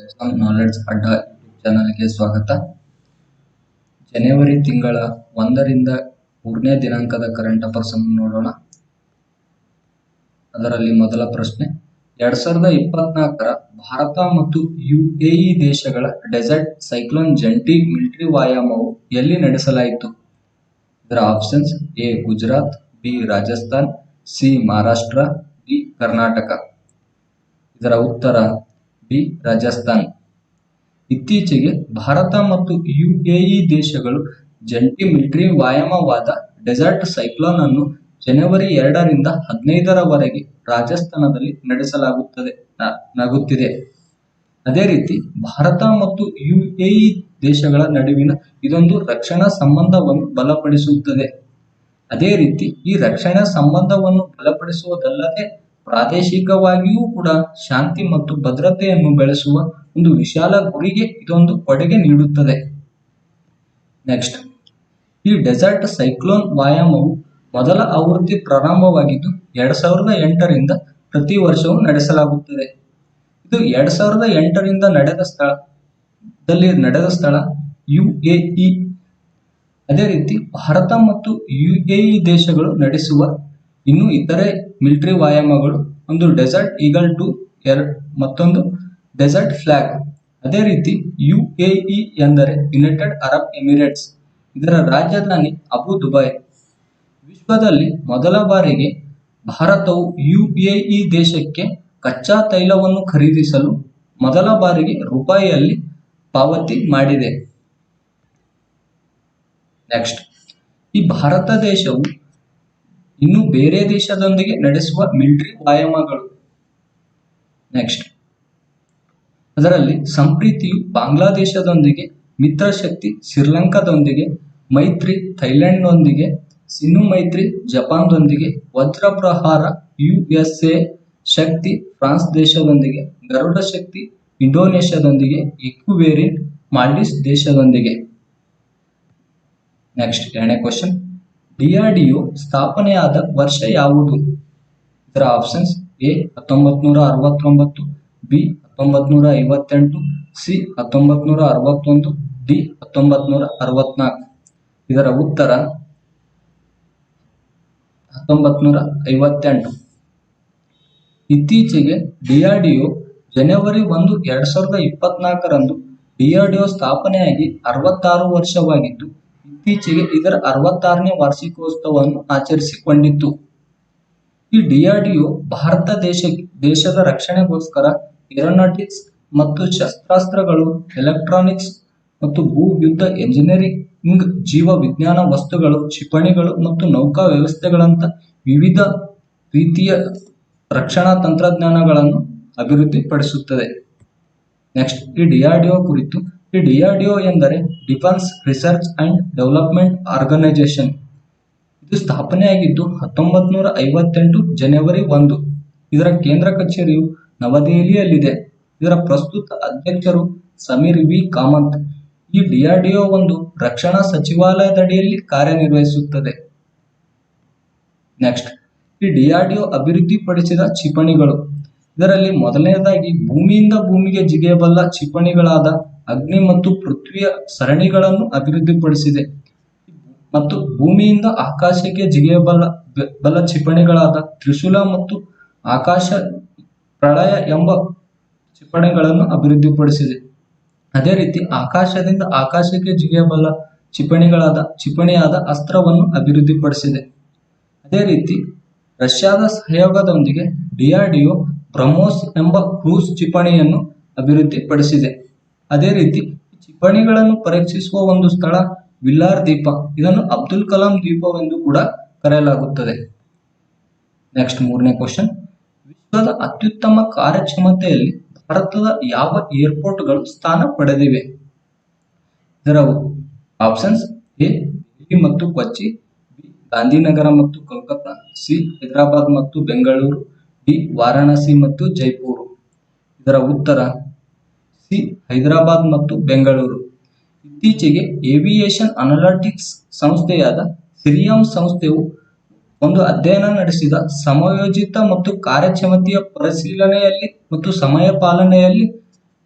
Exam knowledge ಅಡ್ಡ YouTube ಚಾನಲ್ಗೆ ಸ್ವಾಗತ. ಜನವರಿ ತಿಂಗಳ 1ರಿಂದ 3ನೇ ದಿನಾಂಕದ ಕರೆಂಟ್ ಅಫೇರ್ಸ್ ಅನ್ನು ನೋಡೋಣ. ಅದರಲ್ಲಿ ಮೊದಲ ಪ್ರಶ್ನೆ, 2024ರ ಭಾರತ ಮತ್ತು UAE ದೇಶಗಳ ಡೆಸರ್ಟ್ ಸೈಕ್ಲೋನ್ ಜಂಟಿ ಮಿಲಿಟರಿ ವ್ಯಾಯಾಮವು ಎಲ್ಲಿ ನಡೆಸಲಾಯಿತು? ಇದರ options: A Gujarat, B Rajasthan, C Maharashtra, D Karnataka. ಇದರ ಉತ್ತರ ಬಿ ರಾಜಸ್ಥಾನ್. ಇತ್ತೀಚೆಗೆ ಭಾರತ ಮತ್ತು UAE ದೇಶಗಳು ಜಂಟಿ ಮಿಲಿಟರಿ ವ್ಯಾಯಾಮವಾದ ಡೆಸರ್ಟ್ ಸೈಕ್ಲೋನ್ ಅನ್ನು ಜನವರಿ 2ರಿಂದ 15ರವರೆಗೆ ರಾಜಸ್ಥಾನದಲ್ಲಿ ನಡೆಸಲಾಗುತ್ತಿದೆ. ಅದೇ ರೀತಿ ಭಾರತ ಮತ್ತು UAE ದೇಶಗಳ ನಡುವಿನ ಇದೊಂದು ರಕ್ಷಣಾ ಸಂಬಂಧವನ್ನು ಬಲಪಡಿಸುತ್ತದೆ. ಅದೇ ರೀತಿ ಈ ರಕ್ಷಣಾ ಸಂಬಂಧವನ್ನು ಬಲಪಡಿಸುವುದಲ್ಲದೆ ಪ್ರಾದೇಶಿಕವಾಗಿಯೂ ಕೂಡ ಶಾಂತಿ ಮತ್ತು ಭದ್ರತೆಯನ್ನು ಬೆಳೆಸುವ ಒಂದು ವಿಶಾಲ ಗುರಿಗೆ ಇದೊಂದು ಕೊಡುಗೆ ನೀಡುತ್ತದೆ. ನೆಕ್ಸ್ಟ್, ಈ ಡೆಸರ್ಟ್ ಸೈಕ್ಲೋನ್ ವ್ಯಾಯಾಮವು ಮೊದಲ ಆವೃತ್ತಿ ಪ್ರಾರಂಭವಾಗಿದ್ದು 2008ರಿಂದ ಪ್ರತಿ ವರ್ಷವೂ ನಡೆಸಲಾಗುತ್ತದೆ. ಇದು 2008ರಿಂದ ನಡೆದ ಸ್ಥಳ UAE. ಅದೇ ರೀತಿ ಭಾರತ ಮತ್ತು UAE ದೇಶಗಳು ನಡೆಸುವ ಇನ್ನು ಇತರೆ ಮಿಲಿಟರಿ ವ್ಯಾಯಾಮಗಳು, ಒಂದು ಡೆಸರ್ಟ್ ಈಗಲ್ 2, ಮತ್ತೊಂದು ಡೆಸರ್ಟ್ ಫ್ಲಾಗ್. ಅದೇ ರೀತಿ UAE ಎಂದರೆ ಯುನೈಟೆಡ್ ಅರಬ್ ಎಮಿರೇಟ್ಸ್. ಇದರ ರಾಜಧಾನಿ ಅಬು ದುಬೈ. ವಿಶ್ವದಲ್ಲಿ ಮೊದಲ ಬಾರಿಗೆ ಭಾರತವು UAE ದೇಶಕ್ಕೆ ಕಚ್ಚಾ ತೈಲವನ್ನು ಖರೀದಿಸಲು ಮೊದಲ ಬಾರಿಗೆ ರೂಪಾಯಿಯಲ್ಲಿ ಪಾವತಿ ಮಾಡಿದೆ. ನೆಕ್ಸ್ಟ್, ಈ ಭಾರತ ದೇಶವು ಇನ್ನು ಬೇರೆ ದೇಶದೊಂದಿಗೆ ನಡೆಸುವ ಮಿಲಿಟರಿ ವ್ಯಾಯಾಮಗಳು. ನೆಕ್ಸ್ಟ್, ಅದರಲ್ಲಿ ಸಂಪ್ರೀತಿಯು ಬಾಂಗ್ಲಾದೇಶದೊಂದಿಗೆ, ಮಿತ್ರ ಶಕ್ತಿ ಶ್ರೀಲಂಕಾದೊಂದಿಗೆ, ಮೈತ್ರಿ ಥೈಲ್ಯಾಂಡ್ನೊಂದಿಗೆ, ಸಿನ್ನು ಮೈತ್ರಿ ಜಪಾನ್ದೊಂದಿಗೆ, ವಜ್ರ ಪ್ರಹಾರ USA ಶಕ್ತಿ ಫ್ರಾನ್ಸ್ ದೇಶದೊಂದಿಗೆ, ಗರುಡ ಶಕ್ತಿ ಇಂಡೋನೇಷ್ಯಾದೊಂದಿಗೆ, ಇಕ್ವೇರಿನ್ ಮಾಲ್ಡೀವ್ಸ್ ದೇಶದೊಂದಿಗೆ. ನೆಕ್ಸ್ಟ್, 2ನೇ ಕ್ವಶನ್, DRDO ಸ್ಥಾಪನೆಯಾದ ವರ್ಷ ಯಾವುದು? ಇದರ options: A 1969, B 1958, C 1961, D 1964. ಇದರ ಉತ್ತರ 1958. ಇತ್ತೀಚೆಗೆ DRDO ಜನವರಿ 1, 2024ರಂದು DRDO ಸ್ಥಾಪನೆಯಾಗಿ 66 ವರ್ಷವಾಗಿದ್ದು, ಇತ್ತೀಚೆಗೆ ಇದರ 66ನೇ ವಾರ್ಷಿಕೋತ್ಸವವನ್ನು ಆಚರಿಸಿಕೊಂಡಿತ್ತು. ಈ DRDO ಭಾರತ ದೇಶದ ರಕ್ಷಣೆಗೋಸ್ಕರ ಏರೋನಾಟಿಕ್ಸ್ ಮತ್ತು ಶಸ್ತ್ರಾಸ್ತ್ರಗಳು, ಎಲೆಕ್ಟ್ರಾನಿಕ್ಸ್ ಮತ್ತು ಭೂ ಯುದ್ಧ ಎಂಜಿನಿಯರಿಂಗ್, ಜೀವ ವಿಜ್ಞಾನ ವಸ್ತುಗಳು, ಕ್ಷಿಪಣಿಗಳು ಮತ್ತು ನೌಕಾ ವ್ಯವಸ್ಥೆಗಳಂತ ವಿವಿಧ ರೀತಿಯ ರಕ್ಷಣಾ ತಂತ್ರಜ್ಞಾನಗಳನ್ನು ಅಭಿವೃದ್ಧಿಪಡಿಸುತ್ತದೆ. ನೆಕ್ಸ್ಟ್, ಈ DRDO ಕುರಿತು, ಈ DRDO ಎಂದರೆ defence research and development organisation. ಇದು ಸ್ಥಾಪನೆಯಾಗಿದ್ದು 1958 ಜನವರಿ 1. ಇದರ ಕೇಂದ್ರ ಕಚೇರಿಯು ನವದೆಹಲಿಯಲ್ಲಿದೆ. ಇದರ ಪ್ರಸ್ತುತ ಅಧ್ಯಕ್ಷರು ಸಮೀರ್ ವಿ ಕಾಮತ್. ಈ DRDO ಒಂದು ರಕ್ಷಣಾ ಸಚಿವಾಲಯದಡಿಯಲ್ಲಿ ಕಾರ್ಯನಿರ್ವಹಿಸುತ್ತದೆ. ನೆಕ್ಸ್ಟ್, ಈ DRDO ಅಭಿವೃದ್ಧಿಪಡಿಸಿದ ಕ್ಷಿಪಣಿಗಳು. ಇದರಲ್ಲಿ ಮೊದಲನೆಯದಾಗಿ ಭೂಮಿಯಿಂದ ಭೂಮಿಗೆ ಜಿಗಿಯಬಲ್ಲ ಕ್ಷಿಪಣಿಗಳಾದ ಅಗ್ನಿ ಮತ್ತು ಪೃಥ್ವಿಯ ಸರಣಿಗಳನ್ನು ಅಭಿವೃದ್ಧಿಪಡಿಸಿದೆ. ಮತ್ತು ಭೂಮಿಯಿಂದ ಆಕಾಶಕ್ಕೆ ಜಿಗಿಯಬಲ್ಲ ಕ್ಷಿಪಣಿಗಳಾದ ತ್ರಿಶೂಲ ಮತ್ತು ಆಕಾಶ ಪ್ರಳಯ ಎಂಬ ಕ್ಷಿಪಣಿಗಳನ್ನು ಅಭಿವೃದ್ಧಿಪಡಿಸಿದೆ. ಅದೇ ರೀತಿ ಆಕಾಶದಿಂದ ಆಕಾಶಕ್ಕೆ ಜಿಗಿಯಬಲ್ಲ ಕ್ಷಿಪಣಿಯಾದ ಅಸ್ತ್ರವನ್ನು ಅಭಿವೃದ್ಧಿಪಡಿಸಿದೆ. ಅದೇ ರೀತಿ ರಷ್ಯಾದ ಸಹಯೋಗದೊಂದಿಗೆ DRDO ಬ್ರಹ್ಮೋಸ್ ಎಂಬ ಕ್ರೂಸ್ ಕ್ಷಿಪಣಿಯನ್ನು ಅಭಿವೃದ್ಧಿಪಡಿಸಿದೆ. ಅದೇ ರೀತಿ ಕ್ಷಿಪಣಿಗಳನ್ನು ಪರೀಕ್ಷಿಸುವ ಒಂದು ಸ್ಥಳ ವಿಲ್ಲಾರ್ ದ್ವೀಪ. ಇದನ್ನು ಅಬ್ದುಲ್ ಕಲಾಂ ದ್ವೀಪವೆಂದು ಕೂಡ ಕರೆಯಲಾಗುತ್ತದೆ. ನೆಕ್ಸ್ಟ್, 3ನೇ ಕ್ವಶನ್, ವಿಶ್ವದ ಅತ್ಯುತ್ತಮ ಕಾರ್ಯಕ್ಷಮತೆಯಲ್ಲಿ ಭಾರತದ ಯಾವ ಏರ್ಪೋರ್ಟ್ಗಳು ಸ್ಥಾನ ಪಡೆದಿವೆ? ಇದರ ಆಪ್ಷನ್ಸ್: ಎ ದಿಲ್ಲಿ ಮತ್ತು ಕೊಚ್ಚಿ, ಬಿ ಗಾಂಧಿನಗರ ಮತ್ತು ಕೋಲ್ಕತ್ತಾ, ಸಿ ಹೈದರಾಬಾದ್ ಮತ್ತು ಬೆಂಗಳೂರು, ಡಿ ವಾರಾಣಸಿ ಮತ್ತು ಜೈಪುರ. ಇದರ ಉತ್ತರ ಸಿ ಹೈದರಾಬಾದ್ ಮತ್ತು ಬೆಂಗಳೂರು. ಇತ್ತೀಚೆಗೆ ಏವಿಯೇಷನ್ ಅನಾಲಿಟಿಕ್ಸ್ ಸಂಸ್ಥೆಯಾದ ಸಿರಿಯಂ ಸಂಸ್ಥೆಯು ಒಂದು ಅಧ್ಯಯನ ನಡೆಸಿದ ಸಮಯೋಚಿತ ಮತ್ತು ಕಾರ್ಯಕ್ಷಮತೆಯ ಪರಿಶೀಲನೆಯಲ್ಲಿ ಮತ್ತು ಸಮಯ ಪಾಲನೆಯಲ್ಲಿ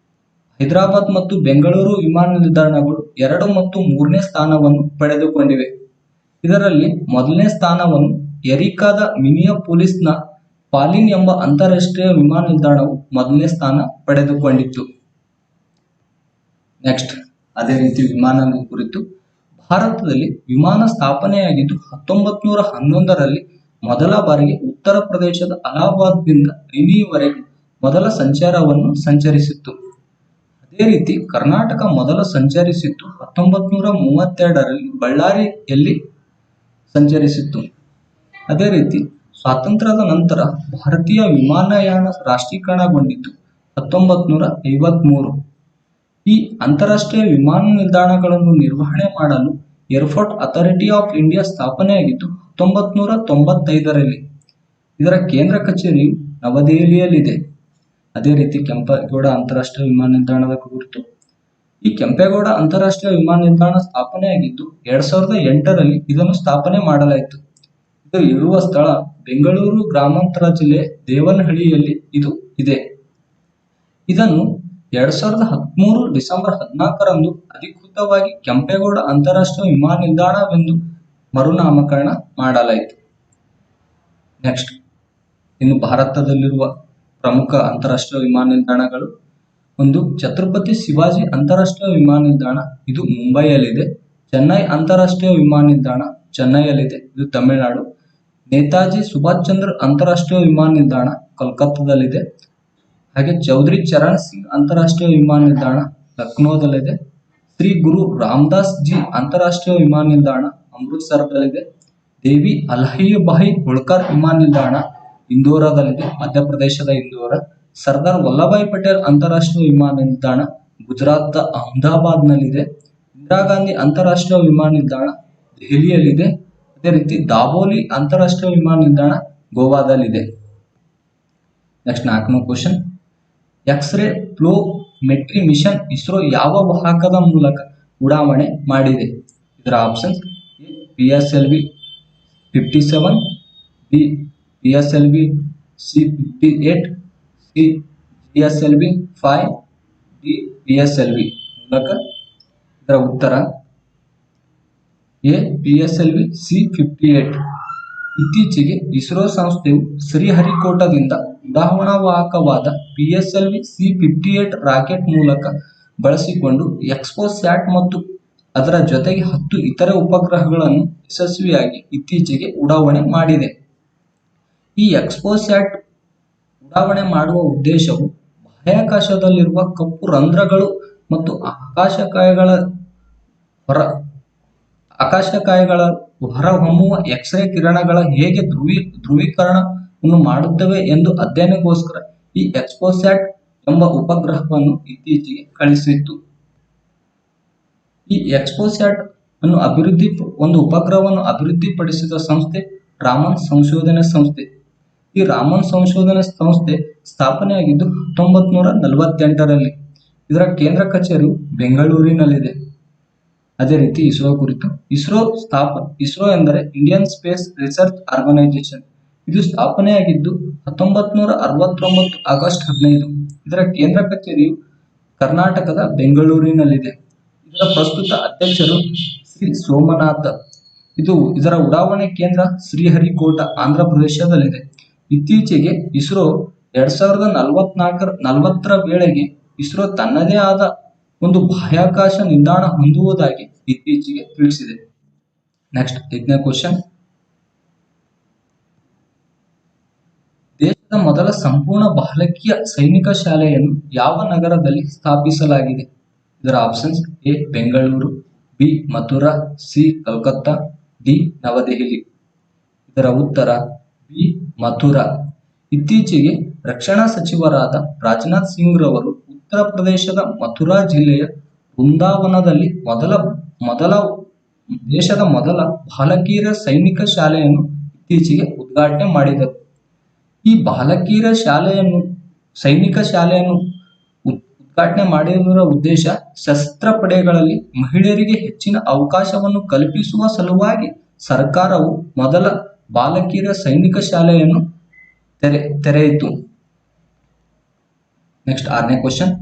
ಹೈದರಾಬಾದ್ ಮತ್ತು ಬೆಂಗಳೂರು ವಿಮಾನ ನಿಲ್ದಾಣಗಳು 2 ಮತ್ತು 3ನೇ ಸ್ಥಾನವನ್ನು ಪಡೆದುಕೊಂಡಿವೆ. ಇದರಲ್ಲಿ ಮೊದಲನೇ ಸ್ಥಾನವನ್ನು ಎರಿಕಾದ ಮಿನಿಯಾಪೋಲಿಸ್ನ ಪಾಲಿನ್ ಎಂಬ ಅಂತಾರಾಷ್ಟ್ರೀಯ ವಿಮಾನ ನಿಲ್ದಾಣವು ಮೊದಲನೇ ಸ್ಥಾನ ಪಡೆದುಕೊಂಡಿತ್ತು. ನೆಕ್ಸ್ಟ್ ಅದೇ ರೀತಿ ವಿಮಾನದ ಕುರಿತು ಭಾರತದಲ್ಲಿ ವಿಮಾನ ಸ್ಥಾಪನೆಯಾಗಿದ್ದು 1911ರಲ್ಲಿ ಮೊದಲ ಬಾರಿಗೆ ಉತ್ತರ ಪ್ರದೇಶದ ಅಲಹಾಬಾದ್ನಿಂದ ಐನಿಯವರೆಗೆ ಮೊದಲ ಸಂಚಾರವನ್ನು ಸಂಚರಿಸಿತ್ತು. ಅದೇ ರೀತಿ ಕರ್ನಾಟಕ ಮೊದಲ ಸಂಚರಿಸಿದ್ದು 1932ರಲ್ಲಿ ಬಳ್ಳಾರಿಯಲ್ಲಿ ಸಂಚರಿಸಿತ್ತು. ಅದೇ ರೀತಿ ಸ್ವಾತಂತ್ರ್ಯದ ನಂತರ ಭಾರತೀಯ ವಿಮಾನಯಾನ ರಾಷ್ಟ್ರೀಕರಣಗೊಂಡಿದ್ದು 1953. ಈ ಅಂತಾರಾಷ್ಟ್ರೀಯ ವಿಮಾನ ನಿಲ್ದಾಣಗಳನ್ನು ನಿರ್ವಹಣೆ ಮಾಡಲು ಏರ್ಪೋರ್ಟ್ ಅಥಾರಿಟಿ ಆಫ್ ಇಂಡಿಯಾ ಸ್ಥಾಪನೆಯಾಗಿದ್ದು 1995ರಲ್ಲಿ. ಇದರ ಕೇಂದ್ರ ಕಚೇರಿಯು ನವದೆಹಲಿಯಲ್ಲಿದೆ. ಅದೇ ರೀತಿ ಕೆಂಪೇಗೌಡ ಅಂತಾರಾಷ್ಟ್ರೀಯ ವಿಮಾನ ನಿಲ್ದಾಣದ ಕುರಿತು ಈ ಕೆಂಪೇಗೌಡ ಅಂತಾರಾಷ್ಟ್ರೀಯ ವಿಮಾನ ನಿಲ್ದಾಣ ಸ್ಥಾಪನೆಯಾಗಿದ್ದು 2008ರಲ್ಲಿ ಇದನ್ನು ಸ್ಥಾಪನೆ ಮಾಡಲಾಯಿತು. ಇದು ಇರುವ ಸ್ಥಳ ಬೆಂಗಳೂರು ಗ್ರಾಮಾಂತರ ಜಿಲ್ಲೆ ದೇವನಹಳ್ಳಿಯಲ್ಲಿ ಇದು ಇದೆ. ಇದನ್ನು 2013 ಡಿಸೆಂಬರ್ 14ರಂದು ಅಧಿಕೃತವಾಗಿ ಕೆಂಪೇಗೌಡ ಅಂತಾರಾಷ್ಟ್ರೀಯ ವಿಮಾನ ನಿಲ್ದಾಣವೆಂದು ಮರುನಾಮಕರಣ ಮಾಡಲಾಯಿತು. ನೆಕ್ಸ್ಟ್ ಇನ್ನು ಭಾರತದಲ್ಲಿರುವ ಪ್ರಮುಖ ಅಂತಾರಾಷ್ಟ್ರೀಯ ವಿಮಾನ ನಿಲ್ದಾಣಗಳು. ಒಂದು ಛತ್ರಪತಿ ಶಿವಾಜಿ ಅಂತಾರಾಷ್ಟ್ರೀಯ ವಿಮಾನ ನಿಲ್ದಾಣ, ಇದು ಮುಂಬೈಯಲ್ಲಿದೆ. ಚೆನ್ನೈ ಅಂತಾರಾಷ್ಟ್ರೀಯ ವಿಮಾನ ನಿಲ್ದಾಣ ಚೆನ್ನೈಯಲ್ಲಿದೆ, ಇದು ತಮಿಳುನಾಡು. ನೇತಾಜಿ ಸುಭಾಷ್ ಚಂದ್ರ ಅಂತಾರಾಷ್ಟ್ರೀಯ ವಿಮಾನ ನಿಲ್ದಾಣ ಕೋಲ್ಕತ್ತಾದಲ್ಲಿದೆ. ಹಾಗೆ ಚೌಧರಿ ಚರಣ್ ಸಿಂಗ್ ಅಂತಾರಾಷ್ಟ್ರೀಯ ವಿಮಾನ ನಿಲ್ದಾಣ ಲಕ್ನೋದಲ್ಲಿದೆ. ಶ್ರೀ ಗುರು ರಾಮದಾಸ್ ಜಿ ಅಂತಾರಾಷ್ಟ್ರೀಯ ವಿಮಾನ ನಿಲ್ದಾಣ ಅಮೃತ್ಸರದಲ್ಲಿದೆ. ದೇವಿ ಅಲಾಹಿಬಾಯಿ ಹೋಳ್ಕರ್ ವಿಮಾನ ನಿಲ್ದಾಣ ಇಂದೋರದಲ್ಲಿದೆ, ಮಧ್ಯಪ್ರದೇಶದ ಇಂದೋರ. ಸರ್ದಾರ್ ವಲ್ಲಭಾಯ್ ಪಟೇಲ್ ಅಂತಾರಾಷ್ಟ್ರೀಯ ವಿಮಾನ ನಿಲ್ದಾಣ ಗುಜರಾತ್ನ ಅಹಮದಾಬಾದ್ನಲ್ಲಿದೆ. ಇಂದಿರಾ ಗಾಂಧಿ ಅಂತಾರಾಷ್ಟ್ರೀಯ ವಿಮಾನ ನಿಲ್ದಾಣ ದೆಹಲಿಯಲ್ಲಿದೆ. ಅದೇ ರೀತಿ ದಾಬೋಲಿ ಅಂತಾರಾಷ್ಟ್ರೀಯ ವಿಮಾನ ನಿಲ್ದಾಣ ಗೋವಾದಲ್ಲಿದೆ. ನೆಕ್ಸ್ಟ್ 4ನೇ question, X ray flow ಮೆಟ್ರಿ mission ISRO ಯಾವ ವಾಹಕದ ಮೂಲಕ ಉಡಾವಣೆ ಮಾಡಿದೆ? ಇದರ options: A PSLV 57, B PSLV C-58, C GSLV 5, D PSLV ಮೂಲಕ. ಇದರ ಉತ್ತರ ಎ PSLV C-58. ಇತ್ತೀಚೆಗೆ ಇಸ್ರೋ ಸಂಸ್ಥೆಯು ಶ್ರೀಹರಿಕೋಟದಿಂದ ಉಡಾವಣಾ ವಾಹಕವಾದ PSLV C-58 ರಾಕೆಟ್ ಮೂಲಕ ಬಳಸಿಕೊಂಡು ಎಕ್ಸ್ಪೋಸ್ಯಾಟ್ ಮತ್ತು ಅದರ ಜೊತೆಗೆ 10 ಇತರೆ ಉಪಗ್ರಹಗಳನ್ನು ಯಶಸ್ವಿಯಾಗಿ ಇತ್ತೀಚೆಗೆ ಉಡಾವಣೆ ಮಾಡಿದೆ. ಈ ಎಕ್ಸ್ಪೋಸ್ಯಾಟ್ ಉಡಾವಣೆ ಮಾಡುವ ಉದ್ದೇಶವು ಬಾಹ್ಯಾಕಾಶದಲ್ಲಿರುವ ಕಪ್ಪು ರಂಧ್ರಗಳು ಮತ್ತು ಆಕಾಶಕಾಯಗಳ ಹೊರಹೊಮ್ಮುವ ಎಕ್ಸ್ರೇ ಕಿರಣಗಳ ಹೇಗೆ ಧ್ರುವೀಕರಣವನ್ನು ಮಾಡುತ್ತವೆ ಎಂದು ಅಧ್ಯಯನಕ್ಕೋಸ್ಕರ ಈ ಎಕ್ಸ್ಪೋಸ್ಯಾಟ್ ಎಂಬ ಉಪಗ್ರಹವನ್ನು ಇತ್ತೀಚೆಗೆ ಕಳಿಸಿತ್ತು. ಈ ಎಕ್ಸ್ಪೋಸ್ಯಾಟ್ ಅನ್ನು ಒಂದು ಉಪಗ್ರಹವನ್ನು ಅಭಿವೃದ್ಧಿಪಡಿಸಿದ ಸಂಸ್ಥೆ ರಾಮನ್ ಸಂಶೋಧನಾ ಸಂಸ್ಥೆ. ಈ ರಾಮನ್ ಸಂಶೋಧನಾ ಸಂಸ್ಥೆ ಸ್ಥಾಪನೆಯಾಗಿದ್ದು 1948ರಲ್ಲಿ. ಇದರ ಕೇಂದ್ರ ಕಚೇರಿಯು ಬೆಂಗಳೂರಿನಲ್ಲಿದೆ. ಅದೇ ರೀತಿ ಇಸ್ರೋ ಕುರಿತು ಇಸ್ರೋ ಎಂದರೆ ಇಂಡಿಯನ್ ಸ್ಪೇಸ್ ರಿಸರ್ಚ್ ಆರ್ಗನೈಸೇಷನ್. ಇದು ಸ್ಥಾಪನೆಯಾಗಿದ್ದು 1969 ಆಗಸ್ಟ್ 15. ಇದರ ಕೇಂದ್ರ ಕಚೇರಿಯು ಕರ್ನಾಟಕದ ಬೆಂಗಳೂರಿನಲ್ಲಿದೆ. ಇದರ ಪ್ರಸ್ತುತ ಅಧ್ಯಕ್ಷರು ಶ್ರೀ ಸೋಮನಾಥ್. ಇದರ ಉಡಾವಣೆ ಕೇಂದ್ರ ಶ್ರೀಹರಿಕೋಟ ಆಂಧ್ರ ಪ್ರದೇಶದಲ್ಲಿದೆ. ಇತ್ತೀಚೆಗೆ ಇಸ್ರೋ 2040ರ ವೇಳೆಗೆ ಇಸ್ರೋ ತನ್ನದೇ ಆದ ಒಂದು ಬಾಹ್ಯಾಕಾಶ ನಿಲ್ದಾಣ ಹೊಂದುವುದಾಗಿ ಇತ್ತೀಚೆಗೆ ತಿಳಿಸಿದೆ. ನೆಕ್ಸ್ಟ್ 5ನೇ ಕ್ವಶನ್, ದೇಶದ ಮೊದಲ ಸಂಪೂರ್ಣ ಬಾಲಕಿಯ ಸೈನಿಕ ಶಾಲೆಯನ್ನು ಯಾವ ನಗರದಲ್ಲಿ ಸ್ಥಾಪಿಸಲಾಗಿದೆ? ಇದರ options: A Bengaluru, B Mathura, C Calcutta, D New Delhi. ಇದರ ಉತ್ತರ ಬಿ ಮಥುರಾ. ಇತ್ತೀಚೆಗೆ ರಕ್ಷಣಾ ಸಚಿವರಾದ ರಾಜನಾಥ್ ಸಿಂಗ್ ರವರು ಉತ್ತರ ಪ್ರದೇಶದ ಮಥುರಾ ಜಿಲ್ಲೆಯ ವೃಂದಾವನದಲ್ಲಿ ದೇಶದ ಮೊದಲ ಬಾಲಕಿಯರ ಸೈನಿಕ ಶಾಲೆಯನ್ನು ಇತ್ತೀಚೆಗೆ ಉದ್ಘಾಟನೆ ಮಾಡಿದರು. ಈ ಬಾಲಕಿಯರ ಸೈನಿಕ ಶಾಲೆಯನ್ನು ಉದ್ಘಾಟನೆ ಮಾಡಿರುವುದರ ಉದ್ದೇಶ ಸಶಸ್ತ್ರ ಪಡೆಗಳಲ್ಲಿ ಮಹಿಳೆಯರಿಗೆ ಹೆಚ್ಚಿನ ಅವಕಾಶವನ್ನು ಕಲ್ಪಿಸುವ ಸಲುವಾಗಿ ಸರ್ಕಾರವು ಮೊದಲ ಬಾಲಕಿಯರ ಸೈನಿಕ ಶಾಲೆಯನ್ನು ತೆರೆಯಿತು. Next 6ನೇ question,